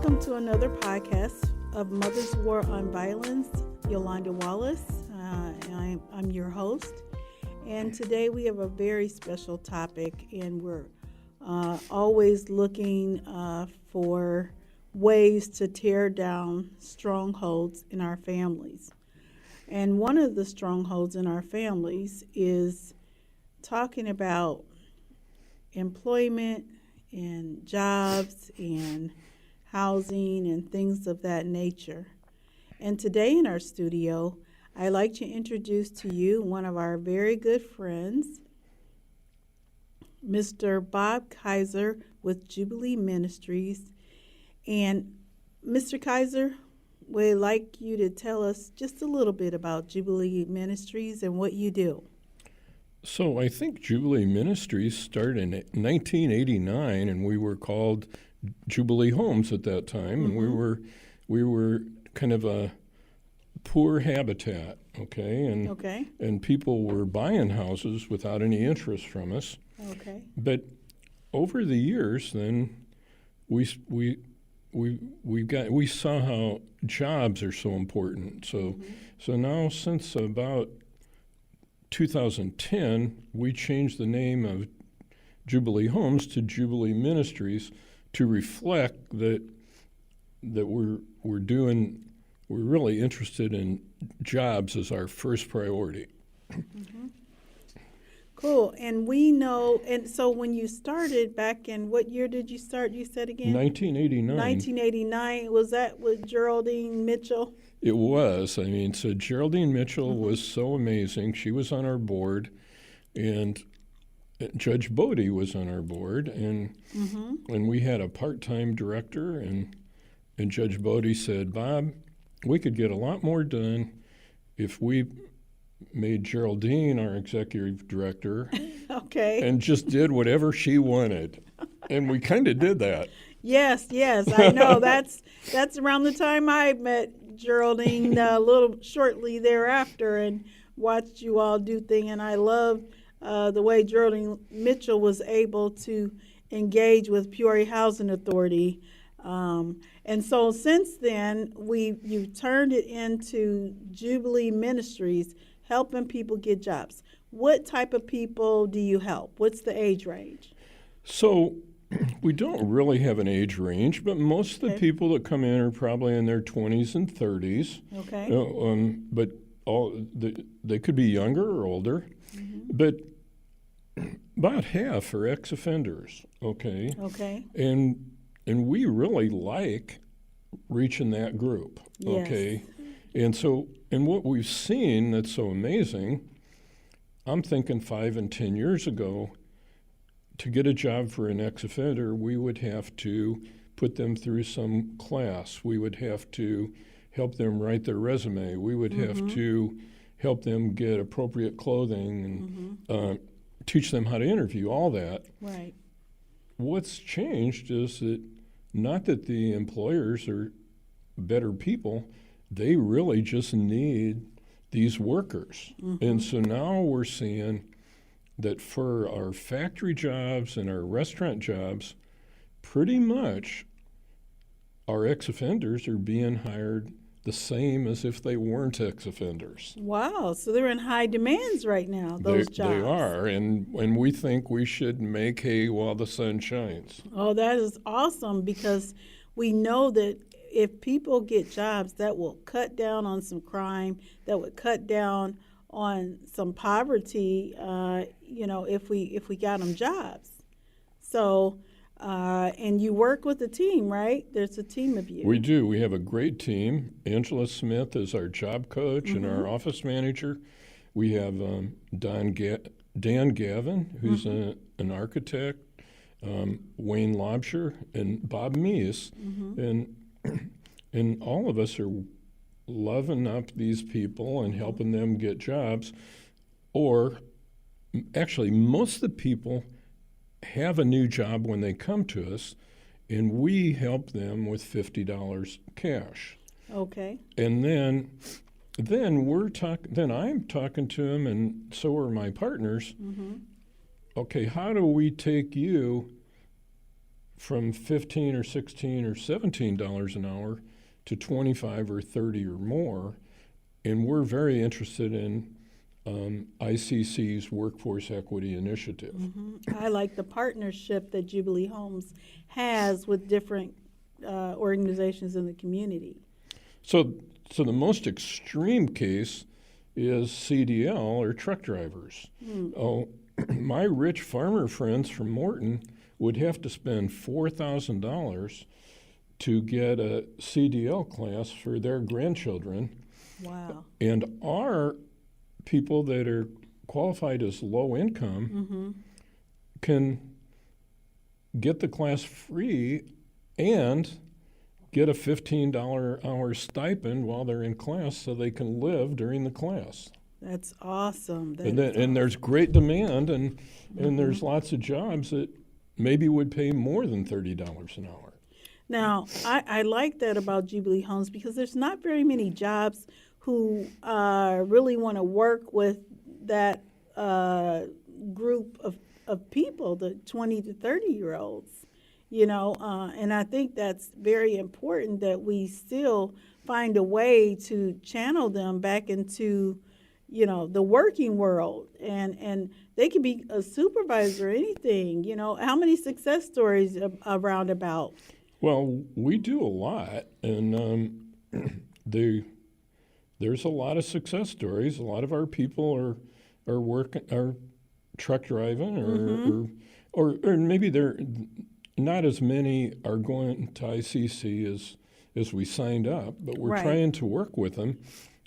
Welcome to another podcast of Mother's War on Violence. Yolanda Wallace. I'm your host. And today we have a very special topic, and we're always looking for ways to tear down strongholds in our families. And one of the strongholds in our families is talking about employment and jobs and housing and things of that nature. And today in our studio, I'd like to introduce to you one of our very good friends, Mr. Bob Kaiser with Jubilee Ministries. And Mr. Kaiser, we'd like you to tell us just a little bit about Jubilee Ministries and what you do. So I think Jubilee Ministries started in 1989, and we were called Jubilee Homes at that time, and we were kind of a poor habitat, and people were buying houses without any interest from us. Okay. But over the years, then we saw how jobs are so important. So now since about 2010, we changed the name of Jubilee Homes to Jubilee Ministries to reflect that we're really interested in jobs as our first priority. Cool. And we know, and so when you started back in, what year did you start, you said again? 1989. 1989. Was that with Geraldine Mitchell? It was. So Geraldine Mitchell was so amazing. She was on our board, and Judge Bodie was on our board, and we had a part-time director, and Judge Bodie said, Bob, we could get a lot more done if we made Geraldine our executive director and just did whatever she wanted. And we kind of did that. Yes, I know. That's around the time I met Geraldine, a little shortly thereafter, and watched you all do things. And I love the way Geraldine Mitchell was able to engage with Peoria Housing Authority. And so since then, you've turned it into Jubilee Ministries, helping people get jobs. What type of people do you help? What's the age range? So we don't really have an age range, but most of the people that come in are probably in their 20s and 30s. Okay. But they could be younger or older. But about half are ex-offenders. Okay. Okay. And we really like reaching that group. Yes. Okay. And what we've seen that's so amazing, I'm thinking 5 and 10 years ago, to get a job for an ex-offender, we would have to put them through some class. We would have to help them write their resume. We would have to help them get appropriate clothing and teach them how to interview, all that. Right. What's changed is that not that the employers are better people, they really just need these workers. And so now we're seeing that for our factory jobs and our restaurant jobs, pretty much our ex-offenders are being hired the same as if they weren't ex-offenders. Wow, so they're in high demands right now, those jobs. They are, and we think we should make hay while the sun shines. Oh, that is awesome, because we know that if people get jobs, that will cut down on some crime, that would cut down on some poverty, if we got them jobs. So, and you work with a team, right? There's a team of you. We do. We have a great team. Angela Smith is our job coach and our office manager. We have Dan Gavin, who's an architect, Wayne Lobsher, and Bob Meese. And all of us are loving up these people and helping them get jobs. Or actually, most of the people have a new job when they come to us, and we help them with $50 cash. Okay. And then I'm talking to them, and so are my partners. Okay, how do we take you from $15 or $16 or $17 an hour to 25 or 30 or more. And we're very interested in ICC's Workforce Equity Initiative. I like the partnership that Jubilee Homes has with different organizations in the community. So the most extreme case is CDL or truck drivers. Oh, my rich farmer friends from Morton would have to spend $4,000 to get a CDL class for their grandchildren. Wow. And our people that are qualified as low income can get the class free and get a $15 hour stipend while they're in class so they can live during the class. That's awesome. And there's great demand, and there's lots of jobs that maybe would pay more than $30 an hour. Now, I like that about Jubilee Homes because there's not very many jobs who really want to work with that group of people, the 20 to 30-year-olds, and I think that's very important that we still find a way to channel them back into, the working world, and they can be a supervisor or anything, How many success stories around about? Well, we do a lot, and there's a lot of success stories. A lot of our people are truck driving, or maybe they're not as many are going to ICC as we signed up, but we're trying to work with them,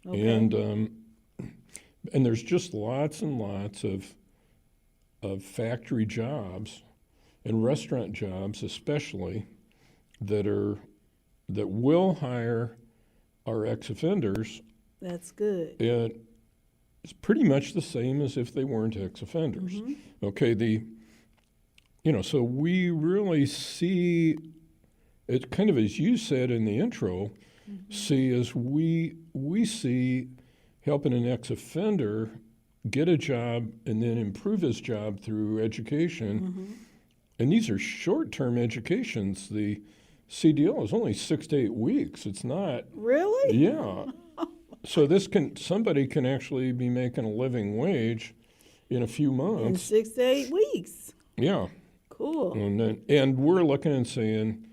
and there's just lots and lots of factory jobs and restaurant jobs, especially that will hire our ex-offenders. That's good. It's pretty much the same as if they weren't ex-offenders. Okay, so we really see it kind of as you said in the intro, see as we see helping an ex-offender get a job and then improve his job through education. And these are short-term educations. The CDL is only 6 to 8 weeks. It's not. Really? Yeah. So somebody can actually be making a living wage in a few months. In 6 to 8 weeks. Yeah. Cool. And we're looking and saying,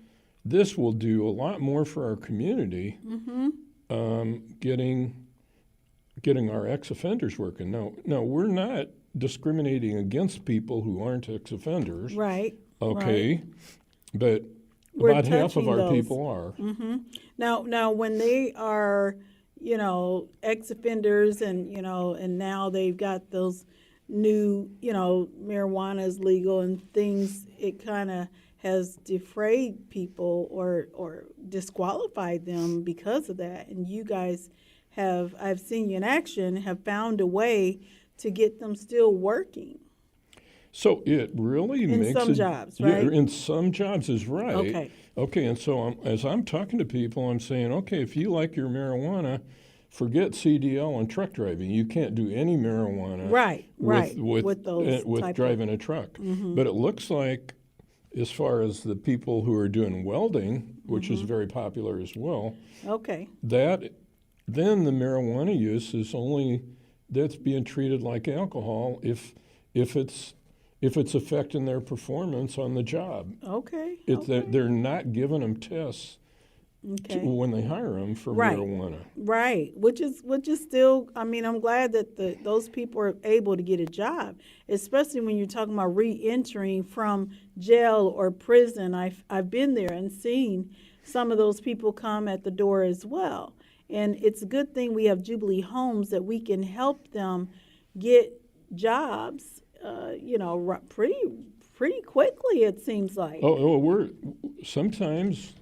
this will do a lot more for our community, getting our ex-offenders working. Now, we're not discriminating against people who aren't ex-offenders. Right. Okay. Right. But We're about half of our touching those. people are. Now, when they are, ex-offenders and now they've got those new, marijuana is legal and things, it kind of has defrayed people or disqualified them because of that. And you guys I've seen you in action, have found a way to get them still working. So it really makes in some jobs, right? Yeah, in some jobs is right. Okay. Okay, and so as I'm talking to people, I'm saying, okay, if you like your marijuana, forget CDL and truck driving. You can't do any marijuana. With driving a truck. But it looks like, as far as the people who are doing welding, which is very popular as well. Okay. Then the marijuana use is that's being treated like alcohol if it's affecting their performance on the job. Okay. They're not giving them tests when they hire them for marijuana. Right, which is still. I mean, I'm glad that those people are able to get a job, especially when you're talking about re-entering from jail or prison. I've been there and seen some of those people come at the door as well. And it's a good thing we have Jubilee Homes that we can help them get jobs, pretty quickly, it seems like. We're sometimes.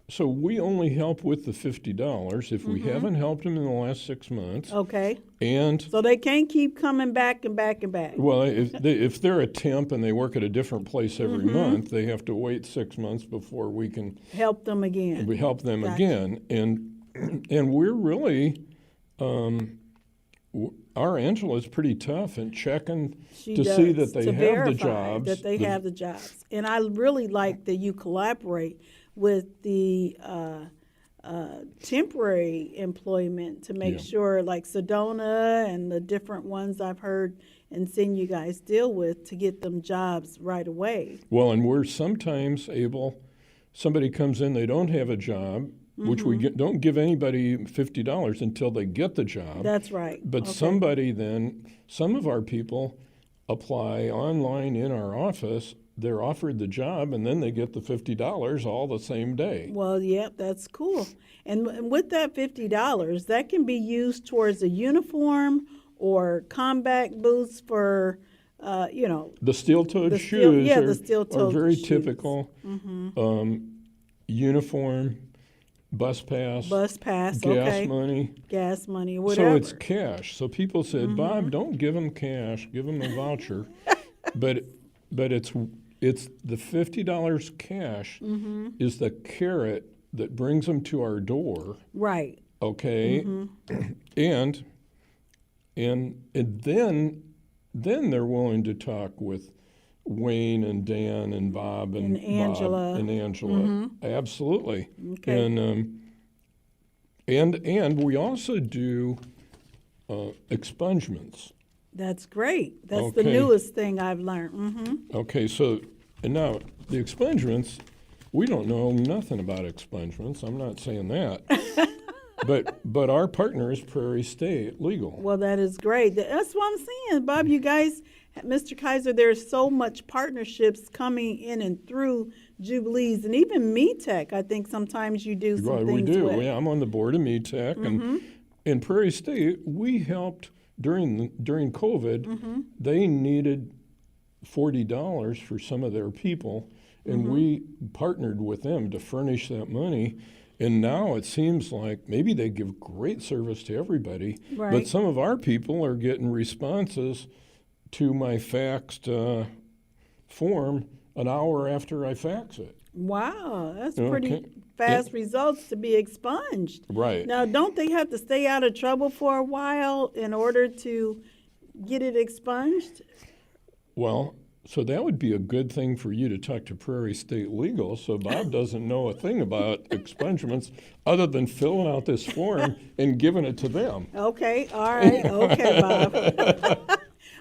So we only help with the $50 if we haven't helped them in the last 6 months. Okay. And so they can't keep coming back and back and back. Well, if they're a temp and they work at a different place every month, they have to wait 6 months before we can help them again. We help them again, and we're really our Angela's pretty tough in checking She to does, see that they to have the verify jobs. that they have the jobs. And I really like that you collaborate with the temporary employment to make Yeah. sure, like Sedona and the different ones I've heard and seen you guys deal with, to get them jobs right away. Well, and we're sometimes able, somebody comes in, they don't have a job, which we don't give anybody $50 until they get the job. That's right. But Okay. somebody then, some of our people apply online in our office, they're offered the job, and then they get the $50 all the same day. Well, yep, that's cool. And with that $50, that can be used towards a uniform or combat boots for, The steel-toed the shoes the are steel-toed very shoes. typical. Uniform, bus pass, Bus pass, gas okay. money. Gas money, whatever. So it's cash. So people said, Bob, don't give them cash, give them a voucher. but it's the $50 cash is the carrot that brings them to our door. Right. Okay, and then they're willing to talk with Wayne and Dan and Bob and Angela. Bob and Angela. Absolutely. Okay. And we also do expungements. That's great. That's the Okay. newest thing I've learned. Okay, so and now the expungements, we don't know nothing about expungements. I'm not saying that. But our partner is Prairie State Legal. Well, that is great. That's what I'm saying, Bob. You guys, Mr. Kaiser, there's so much partnerships coming in and through Jubilees, and even MeTech. I think sometimes you do some Right, things we do. with. Yeah, I'm on the board of MeTech, and in Prairie State, we helped during COVID. They needed $40 for some of their people, and we partnered with them to furnish that money. And now it seems like maybe they give great service to everybody, Right. but some of our people are getting responses to my faxed form an hour after I fax it. Wow, that's Okay. pretty fast results to be expunged. Right. Now, don't they have to stay out of trouble for a while in order to get it expunged? Well, so that would be a good thing for you to talk to Prairie State Legal. So Bob doesn't know a thing about expungements other than filling out this form and giving it to them. Okay, all right, okay, Bob.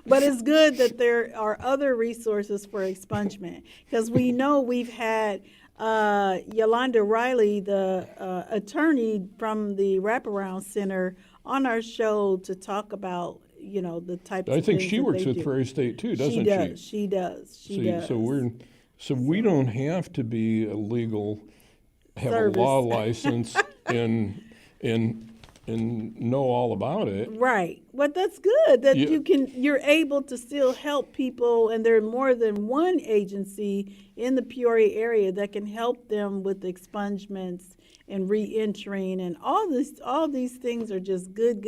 But it's good that there are other resources for expungement, because we know we've had Yolanda Riley, the attorney from the Wraparound Center, on our show to talk about, the types I of think things she that works they with do. Prairie State too, doesn't She does. She See, does. So we don't have to be a legal, have Service. a law license and know all about it. Right. But that's good that Yeah. you're able to still help people, and there are more than one agency in the Peoria area that can help them with expungements and re-entering, and all these things are just good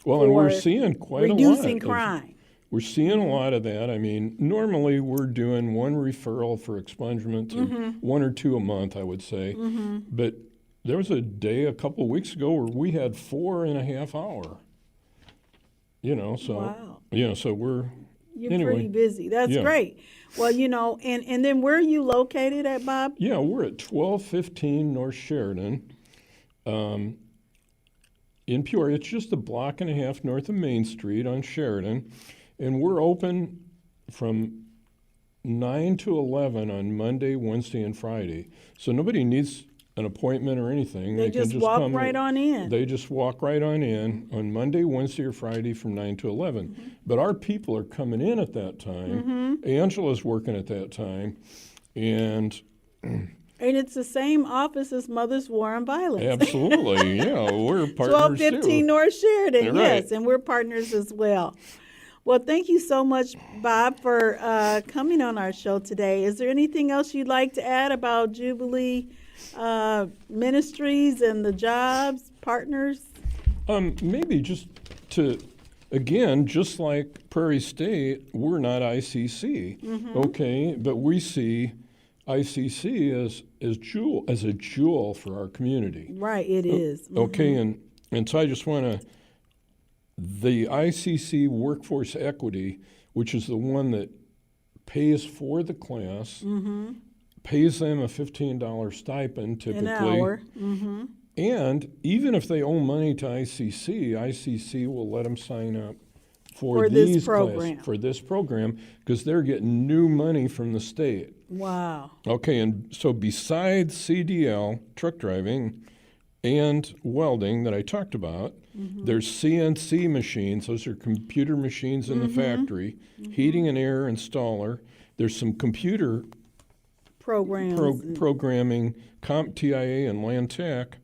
Well, and we're for seeing quite a lot. reducing crime. We're seeing a lot of that. I mean, normally we're doing one referral for expungement, and one or two a month, I would say. But there was a day a couple of weeks ago where we had 4.5 hours. Wow. So we're You're anyway. pretty busy. That's Yeah. great. Well, and then where are you located at, Bob? Yeah, we're at 1215 North Sheridan in Peoria. It's just a block and a half north of Main Street on Sheridan. And we're open from 9 to 11 on Monday, Wednesday, and Friday. So nobody needs an appointment or anything. They can just walk come. right on in. They just walk right on in on Monday, Wednesday, or Friday from 9 to 11. But our people are coming in at that time. Angela's working at that time. And And it's the same office as Mothers War on Violence. absolutely, yeah, we're partners 1215 too. North Sheridan, Right. yes, and we're partners as well. Well, thank you so much, Bob, for coming on our show today. Is there anything else you'd like to add about Jubilee Ministries and the jobs, partners? Maybe just to, again, just like Prairie State, we're not ICC, okay, but we see ICC as a jewel for our community. Right, it is. Okay, and so I just want to the ICC Workforce Equity, which is the one that pays for the class, pays them a $15 stipend typically. An hour. And even if they owe money to ICC will let them sign up for this program. For this program, because they're getting new money from the state. Wow. Okay, and so besides CDL, truck driving, and welding that I talked about, there's CNC machines. Those are computer machines in the factory, heating and air installer. There's some computer Programs. programming, CompTIA and Land Tech.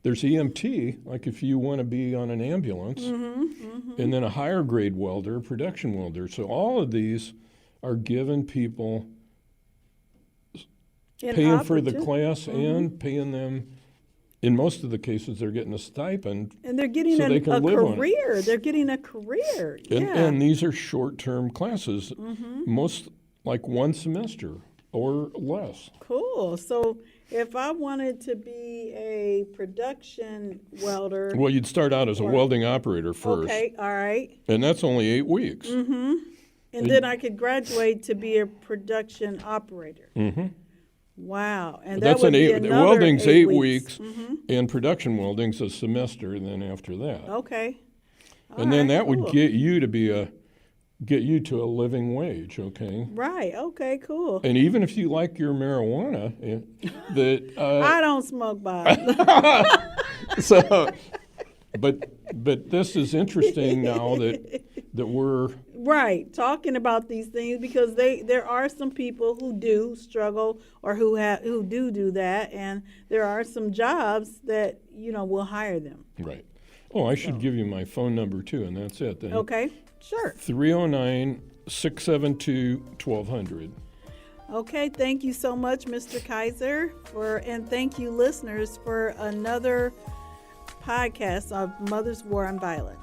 There's EMT, like if you want to be on an ambulance, and then a higher grade welder, production welder. So all of these are giving people paying for the class and paying them. In most of the cases, they're getting a stipend. And they're getting so a they can live on it. career. They're getting a career. And these are short-term classes, most like one semester or less. Cool. So if I wanted to be a production welder. Well, you'd start out as a welding operator first. Okay, all right. And that's only 8 weeks. And then I could graduate to be a production operator. Wow. And That's that would be another welding's 8 weeks, Mm-hmm. and production welding's a semester. And then after that, Okay. and then that would get you to a living wage. Okay. Right. Okay. Cool. And even if you like your marijuana, I don't smoke, Bob. so, but this is interesting now that we're right talking about these things, because there are some people who do struggle or who do that, and there are some jobs that will hire them. right. Oh, I should give you my phone number too, and that's it then. Okay. Sure. 309-672-1200. Okay, thank you so much, Mr. Kaiser, and thank you, listeners, for another podcast of Mothers War on Violence.